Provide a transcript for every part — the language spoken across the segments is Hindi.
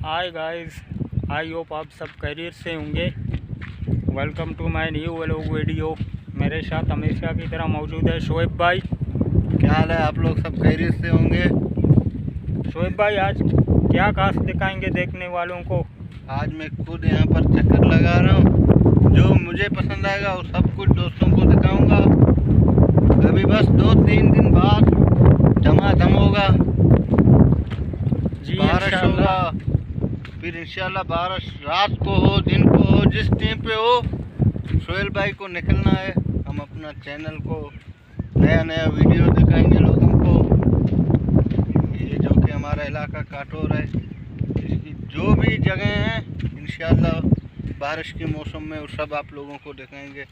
हाय गाइस, आई होप आप सब खैरियत से होंगे। Welcome to my new vlog video. मेरे साथ हमेशा की तरह मौजूद है शोएब भाई। क्या हाल है? आप लोग सब खैरियत से होंगे। शोएब भाई, आज क्या खास दिखाएंगे देखने वालों को? आज मैं खुद यहाँ पर चक्कर लगा रहा हूँ। जो मुझे पसंद आएगा वो सब कुछ दोस्तों को दिखाऊंगा। अभी बस 2-3 दिन बाद धमाधम होगा, जी बारिश होगा। फिर इंशाल्लाह बारिश रात को हो, दिन को हो, जिस टाइम पे हो, शोएब भाई को निकलना है। हम अपना चैनल को नया नया वीडियो दिखाएंगे लोगों को। ये जो कि हमारा इलाका काटोर है, इसकी जो भी जगह हैं इंशाल्लाह बारिश के मौसम में वो सब आप लोगों को दिखाएंगे।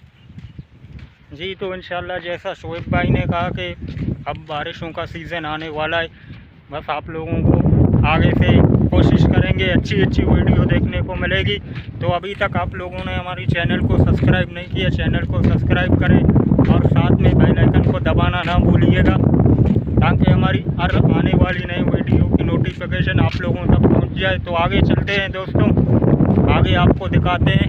जी, तो इंशाल्लाह जैसा शोएब भाई ने कहा कि अब बारिशों का सीज़न आने वाला है, बस आप लोगों को आगे से कोशिश करेंगे अच्छी वीडियो देखने को मिलेगी। तो अभी तक आप लोगों ने हमारी चैनल को सब्सक्राइब नहीं किया, चैनल को सब्सक्राइब करें और साथ में बेल आइकन को दबाना ना भूलिएगा, ताकि हमारी हर आने वाली नई वीडियो की नोटिफिकेशन आप लोगों तक पहुंच जाए। तो आगे चलते हैं दोस्तों, आगे आपको दिखाते हैं।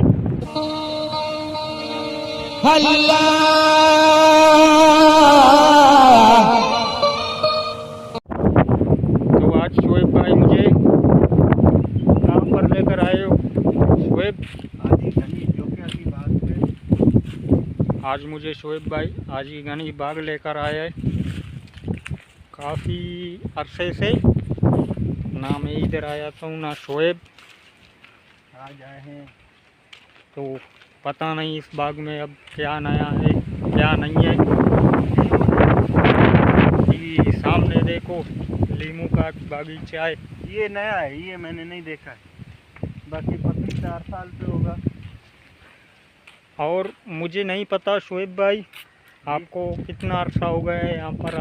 तो आज शोएब भाई मुझे कहाँ पर लेकर आए हो शोएब? आज मुझे शोएब भाई हाजी गनी बाग लेकर आए हैं। काफ़ी अरसे से ना मैं इधर आया था ना शोएब आज आए हैं। तो पता नहीं इस बाग में अब क्या नया है क्या नहीं है। ये सामने देखो लीमू का बागीचा है। ये नया है, ये मैंने नहीं देखा है। बाकी पत्ती 4 साल पे होगा। और मुझे नहीं पता शोएब भाई आपको कितना अरसा हो गया है यहाँ पर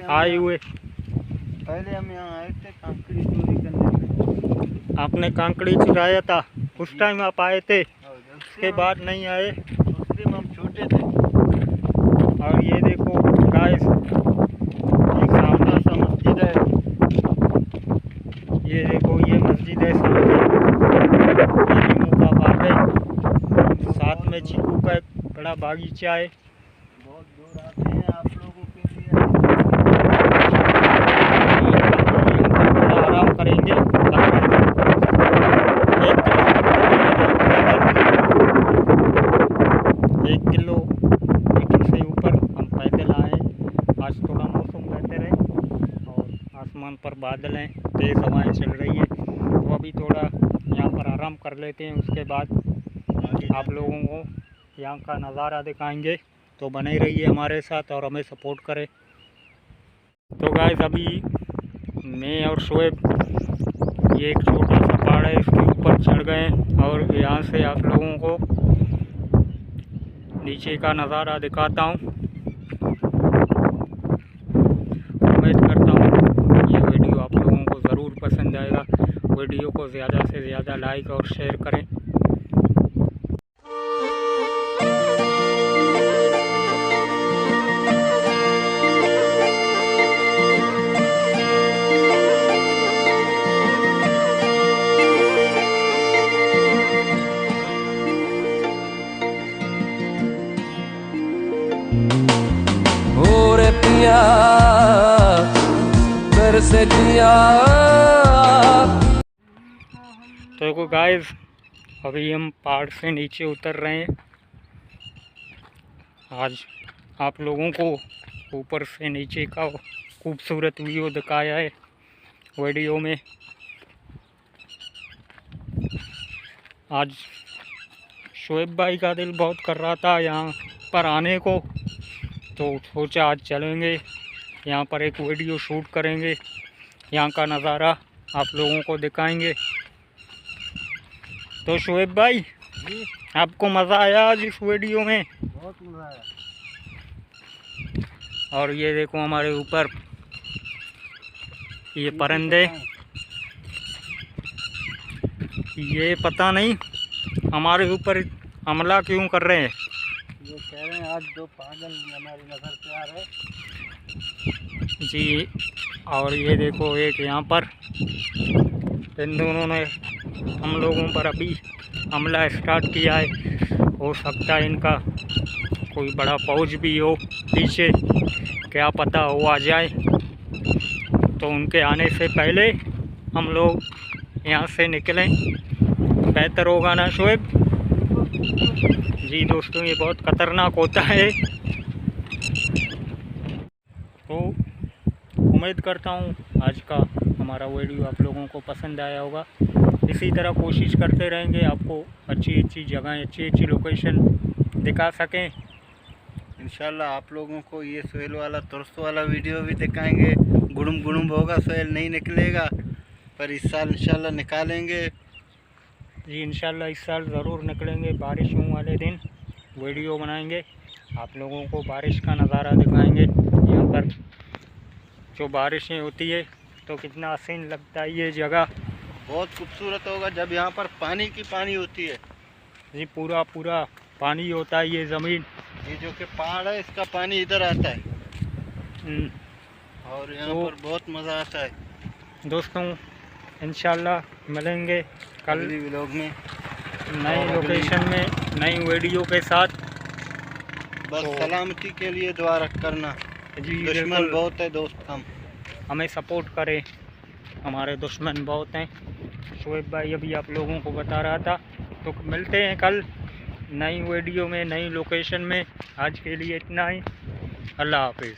आए हुए? पहले हम यहाँ आए थे कांकड़ी चोरी करने। आपने कांकड़ी चुराया था, उस टाइम आप आए थे, उसके बाद नहीं आए। उस दिन हम छोटे थे। और ये देखो गाइस, एक सामने सा मस्जिद है। ये देखो ये मस्जिद है सामने, ये नींबू का बाग है, साथ में चीकू का एक बड़ा बागीचा है। बहुत दूर आते हैं आप लोगों के लिए। थोड़ा आराम करेंगे, तकरीबन 1 किलोमीटर से ऊपर हम पैदल आए। आज थोड़ा मौसम बेहतर है और आसमान पर बादल हैं, तेज़ हवाएं चल रही है। तो अभी थोड़ा यहाँ पर आराम कर लेते हैं, उसके बाद आप लोगों को यहाँ का नज़ारा दिखाएंगे। तो बने रहिए हमारे साथ और हमें सपोर्ट करें। तो गाइस, अभी मैं और शोएब ये एक छोटा सा पहाड़ है, इसके ऊपर चढ़ गए और यहाँ से आप लोगों को नीचे का नज़ारा दिखाता हूँ। उम्मीद करता हूँ ये वीडियो आप लोगों को ज़रूर पसंद आएगा। वीडियो को ज़्यादा से ज़्यादा लाइक और शेयर करें। से दिया। तो देखो गाइस, अभी हम पहाड़ से नीचे उतर रहे हैं। आज आप लोगों को ऊपर से नीचे का खूबसूरत व्यू दिखाया है वीडियो में। आज शोएब भाई का दिल बहुत कर रहा था यहाँ पर आने को, तो सोचा आज चलेंगे, यहाँ पर एक वीडियो शूट करेंगे, यहाँ का नज़ारा आप लोगों को दिखाएंगे। तो शोएब भाई, आपको मज़ा आया आज इस वीडियो में? बहुत मज़ा आया। और ये देखो हमारे ऊपर ये परिंदे, ये पता नहीं हमारे ऊपर हमला क्यों कर रहे हैं। ये कह रहे हैं आज 2 पागल हमारी नज़र पे आ रहे हैं। जी। और ये देखो एक यहाँ पर इन दोनों ने हम लोगों पर अभी हमला स्टार्ट किया है। हो सकता है इनका कोई बड़ा फौज भी हो पीछे, क्या पता वो आ जाए। तो उनके आने से पहले हम लोग यहाँ से निकलें, बेहतर होगा ना शोएब? जी दोस्तों, ये बहुत ख़तरनाक होता है। तो उम्मीद करता हूँ आज का हमारा वीडियो आप लोगों को पसंद आया होगा। इसी तरह कोशिश करते रहेंगे आपको अच्छी अच्छी जगह, अच्छी अच्छी लोकेशन दिखा सकें। इंशाल्लाह आप लोगों को ये सोहेल वाला तुरस्त वाला वीडियो भी दिखाएंगे। गुड़ुम गुड़ुम होगा, सोहेल नहीं निकलेगा, पर इस साल इंशाल्लाह निकालेंगे। जी इंशाल्लाह इस साल ज़रूर निकलेंगे। बारिशों वाले दिन वीडियो बनाएंगे, आप लोगों को बारिश का नज़ारा दिखाएंगे। यहाँ पर जो बारिशें होती है तो कितना हसीन लगता है ये जगह। बहुत खूबसूरत होगा जब यहाँ पर पानी की पानी होती है। जी पूरा पूरा पानी होता है ये ज़मीन। ये जो कि पहाड़ है इसका पानी इधर आता है और यहाँ तो पर बहुत मज़ा आता है। दोस्तों इंशाल्लाह मिलेंगे कल अगली व्लॉग में नई लोकेशन में नई वीडियो के साथ। बस तो सलामती के लिए दुआ करना। जी दुश्मन बिल्कुल, बहुत है दोस्त, हमें सपोर्ट करें, हमारे दुश्मन बहुत हैं। शोएब भाई अभी आप लोगों को बता रहा था। तो मिलते हैं कल नई वीडियो में, नई लोकेशन में। आज के लिए इतना ही। अल्लाह हाफिज़।